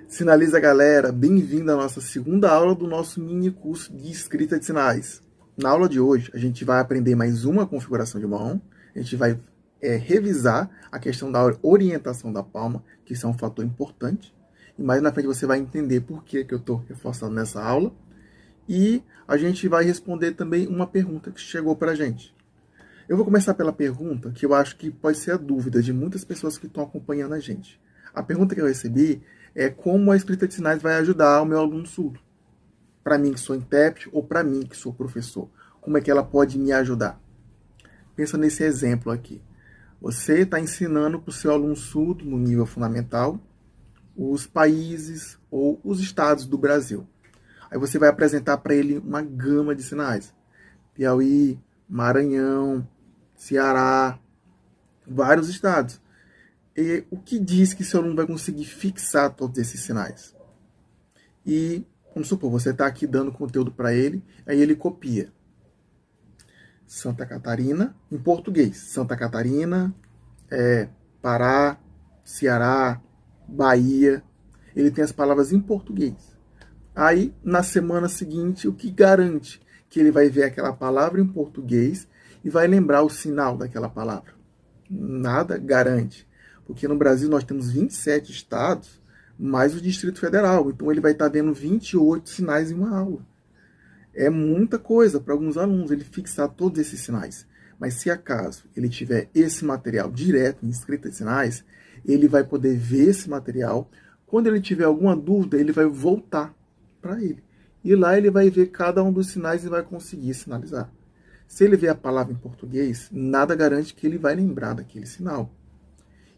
Sinaliza, galera, bem-vindo à nossa segunda aula do nosso mini curso de escrita de sinais. Na aula de hoje, a gente vai aprender mais uma configuração de mão, a gente vai revisar a questão da orientação da palma, que isso é um fator importante, e mais na frente você vai entender por que eu estou reforçando nessa aula, e a gente vai responder também uma pergunta que chegou para a gente. Eu vou começar pela pergunta que eu acho que pode ser a dúvida de muitas pessoas que estão acompanhando a gente. A pergunta que eu recebi é como a escrita de sinais vai ajudar o meu aluno surdo. Para mim que sou intérprete ou para mim que sou professor. Como é que ela pode me ajudar? Pensa nesse exemplo aqui. Você está ensinando para o seu aluno surdo, no nível fundamental, os países ou os estados do Brasil. Aí você vai apresentar para ele uma gama de sinais. Piauí, Maranhão, Ceará, vários estados. E o que diz que seu aluno vai conseguir fixar todos esses sinais? E, vamos supor, você está aqui dando conteúdo para ele, aí ele copia. Santa Catarina, em português. Santa Catarina, Pará, Ceará, Bahia. Ele tem as palavras em português. Aí, na semana seguinte, o que garante que ele vai ver aquela palavra em português e vai lembrar o sinal daquela palavra? Nada garante. Porque no Brasil nós temos 27 estados, mais o Distrito Federal. Então ele vai estar vendo 28 sinais em uma aula. É muita coisa para alguns alunos ele fixar todos esses sinais. Mas se acaso ele tiver esse material direto em escrita de sinais, ele vai poder ver esse material. Quando ele tiver alguma dúvida, ele vai voltar para ele. E lá ele vai ver cada um dos sinais e vai conseguir sinalizar. Se ele ver a palavra em português, nada garante que ele vai lembrar daquele sinal.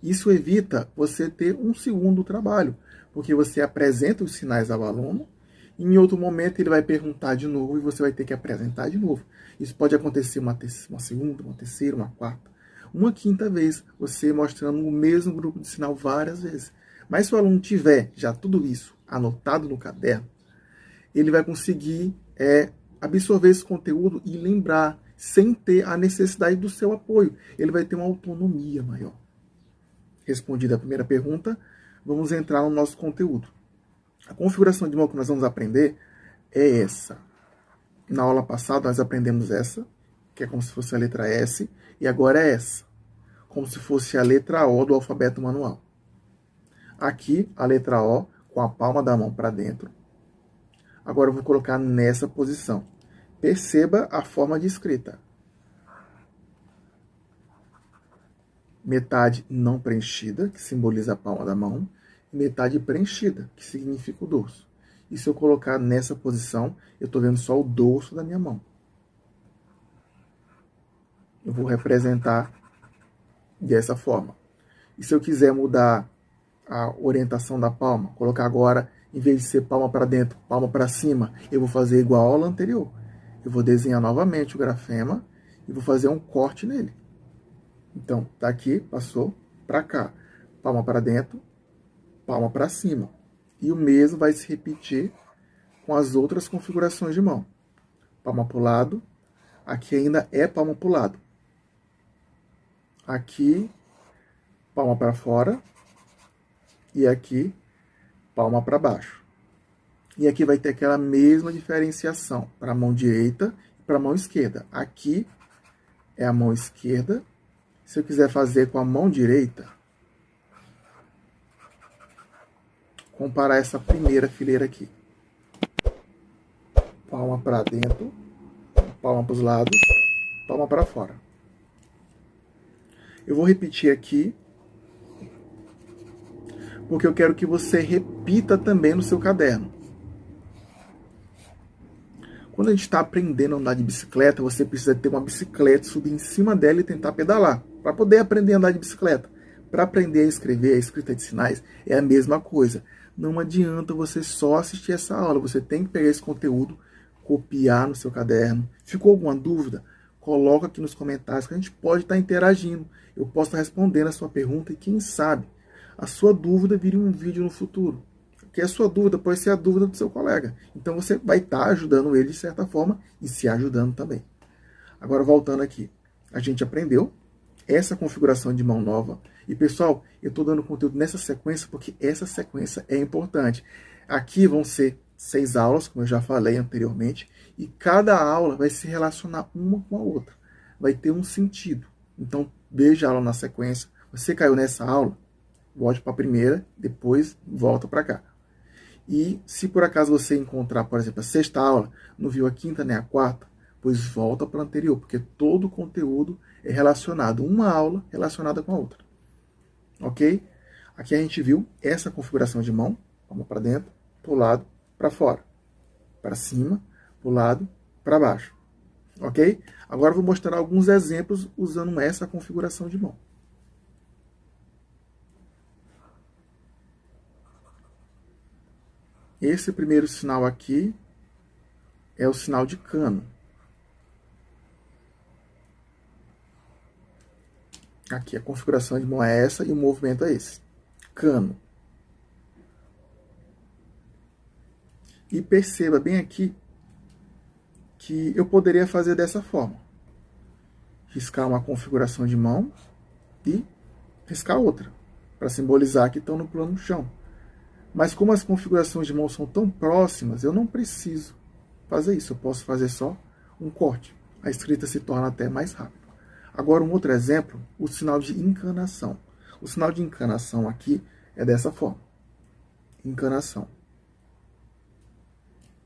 Isso evita você ter um segundo trabalho, porque você apresenta os sinais ao aluno, e em outro momento ele vai perguntar de novo e você vai ter que apresentar de novo. Isso pode acontecer uma segunda, uma terceira, uma quarta, uma quinta vez, você mostrando o mesmo grupo de sinal várias vezes. Mas se o aluno tiver já tudo isso anotado no caderno, ele vai conseguir absorver esse conteúdo e lembrar, sem ter a necessidade do seu apoio. Ele vai ter uma autonomia maior. Respondida a primeira pergunta, vamos entrar no nosso conteúdo. A configuração de mão que nós vamos aprender é essa. Na aula passada nós aprendemos essa, que é como se fosse a letra S, e agora é essa, como se fosse a letra O do alfabeto manual. Aqui, a letra O, com a palma da mão para dentro. Agora eu vou colocar nessa posição. Perceba a forma de escrita. Metade não preenchida, que simboliza a palma da mão, e metade preenchida, que significa o dorso. E se eu colocar nessa posição, eu estou vendo só o dorso da minha mão. Eu vou representar dessa forma. E se eu quiser mudar a orientação da palma, colocar agora, em vez de ser palma para dentro, palma para cima, eu vou fazer igual a aula anterior. Eu vou desenhar novamente o grafema e vou fazer um corte nele. Então, tá aqui, passou para cá. Palma para dentro, palma para cima. E o mesmo vai se repetir com as outras configurações de mão. Palma para o lado. Aqui ainda é palma para o lado. Aqui, palma para fora. E aqui, palma para baixo. E aqui vai ter aquela mesma diferenciação para a mão direita e para a mão esquerda. Aqui é a mão esquerda. Se eu quiser fazer com a mão direita, comparar essa primeira fileira aqui. Palma para dentro, palma para os lados, palma para fora. Eu vou repetir aqui, porque eu quero que você repita também no seu caderno. Quando a gente está aprendendo a andar de bicicleta, você precisa ter uma bicicleta, subir em cima dela e tentar pedalar, para poder aprender a andar de bicicleta. Para aprender a escrever, a escrita de sinais, é a mesma coisa. Não adianta você só assistir essa aula, você tem que pegar esse conteúdo, copiar no seu caderno. Ficou alguma dúvida? Coloca aqui nos comentários que a gente pode estar interagindo. Eu posso estar respondendo a sua pergunta e quem sabe a sua dúvida vire um vídeo no futuro. Porque a sua dúvida pode ser a dúvida do seu colega. Então você vai estar ajudando ele de certa forma e se ajudando também. Agora voltando aqui. A gente aprendeu essa configuração de mão nova. E, pessoal, eu estou dando conteúdo nessa sequência porque essa sequência é importante. Aqui vão ser 6 aulas, como eu já falei anteriormente, e cada aula vai se relacionar uma com a outra. Vai ter um sentido. Então, veja a aula na sequência. Você caiu nessa aula, volte para a primeira, depois volta para cá. E se por acaso você encontrar, por exemplo, a sexta aula, não viu a quinta nem a quarta, pois volta para a anterior, porque todo o conteúdo é relacionado, uma aula relacionada com a outra. Ok? Aqui a gente viu essa configuração de mão, palma para dentro, para o lado, para fora, para cima, para o lado, para baixo. Ok? Agora eu vou mostrar alguns exemplos usando essa configuração de mão. Esse primeiro sinal aqui é o sinal de cano. Aqui a configuração de mão é essa e o movimento é esse. Cano. E perceba bem aqui que eu poderia fazer dessa forma. Riscar uma configuração de mão e riscar outra, para simbolizar que estão no plano chão. Mas como as configurações de mão são tão próximas, eu não preciso fazer isso. Eu posso fazer só um corte. A escrita se torna até mais rápida. Agora, um outro exemplo, o sinal de encanação. O sinal de encanação aqui é dessa forma. Encanação.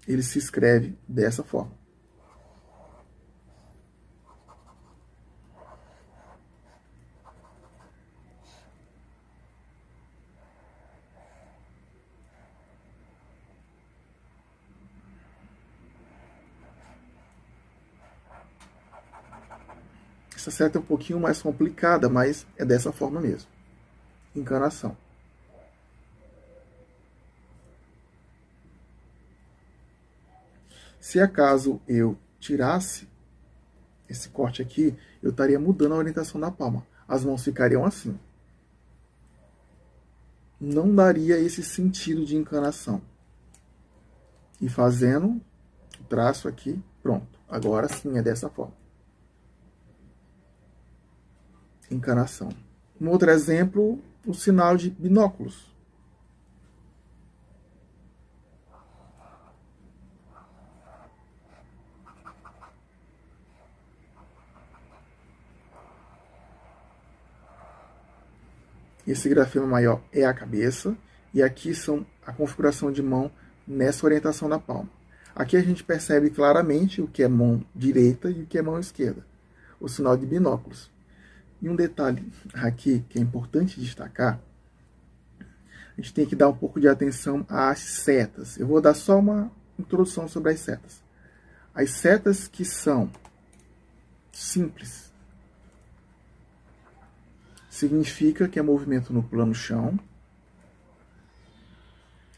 Ele se escreve dessa forma. Essa seta é um pouquinho mais complicada, mas é dessa forma mesmo. Encanação. Se acaso eu tirasse esse corte aqui, eu estaria mudando a orientação da palma. As mãos ficariam assim. Não daria esse sentido de encanação. E fazendo o traço aqui, pronto. Agora sim é dessa forma. Encanação. Um outro exemplo, o sinal de binóculos. Esse grafema maior é a cabeça, e aqui são a configuração de mão nessa orientação da palma. Aqui a gente percebe claramente o que é mão direita e o que é mão esquerda, o sinal de binóculos. E um detalhe aqui que é importante destacar, a gente tem que dar um pouco de atenção às setas. Eu vou dar só uma introdução sobre as setas. As setas que são simples, significa que é movimento no plano chão.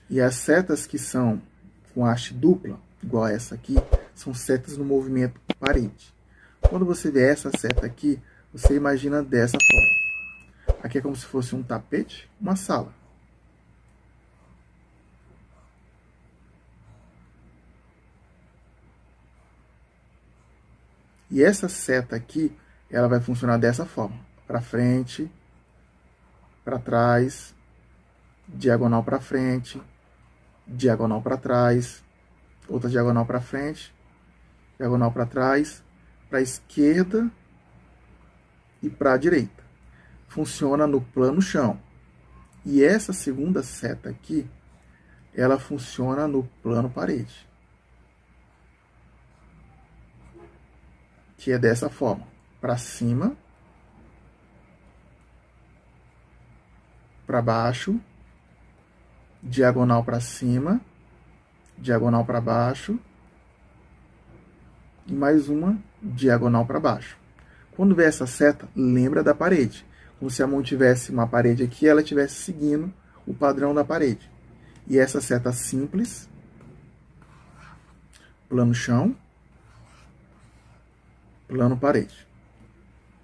E as setas que são com haste dupla, igual a essa aqui, são setas no movimento parede. Quando você vê essa seta aqui, você imagina dessa forma. Aqui é como se fosse um tapete, uma sala. E essa seta aqui, ela vai funcionar dessa forma. Para frente, para trás, diagonal para frente, diagonal para trás, outra diagonal para frente, diagonal para trás, para a esquerda e para a direita. Funciona no plano chão. E essa segunda seta aqui, ela funciona no plano parede. Que é dessa forma. Para cima, para baixo, diagonal para cima, diagonal para baixo, e mais uma diagonal para baixo. Quando vê essa seta, lembra da parede. Como se a mão tivesse uma parede aqui e ela estivesse seguindo o padrão da parede. E essa seta simples, plano chão, plano parede.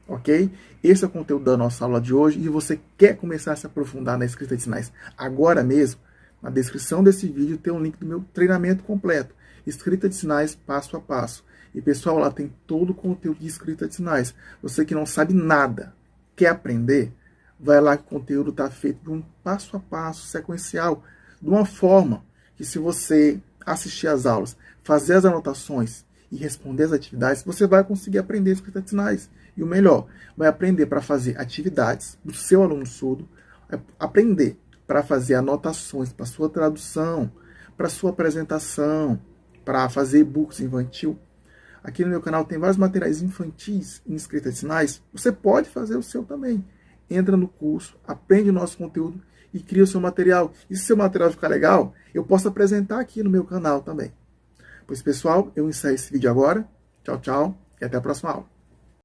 Ok? Esse é o conteúdo da nossa aula de hoje. E você quer começar a se aprofundar na escrita de sinais agora mesmo? Na descrição desse vídeo tem um link do meu treinamento completo. Escrita de sinais passo a passo. E pessoal, lá tem todo o conteúdo de escrita de sinais. Você que não sabe nada Quer aprender? Vai lá que o conteúdo está feito de um passo a passo, sequencial, de uma forma que se você assistir às aulas, fazer as anotações e responder as atividades, você vai conseguir aprender escrita de sinais. E o melhor, vai aprender para fazer atividades do seu aluno surdo, aprender para fazer anotações para sua tradução, para sua apresentação, para fazer e-books infantil. Aqui no meu canal tem vários materiais infantis em escrita de sinais. Você pode fazer o seu também. Entra no curso, aprende o nosso conteúdo e cria o seu material. E se o seu material ficar legal, eu posso apresentar aqui no meu canal também. Pois, pessoal, eu encerro esse vídeo agora. Tchau, tchau e até a próxima aula.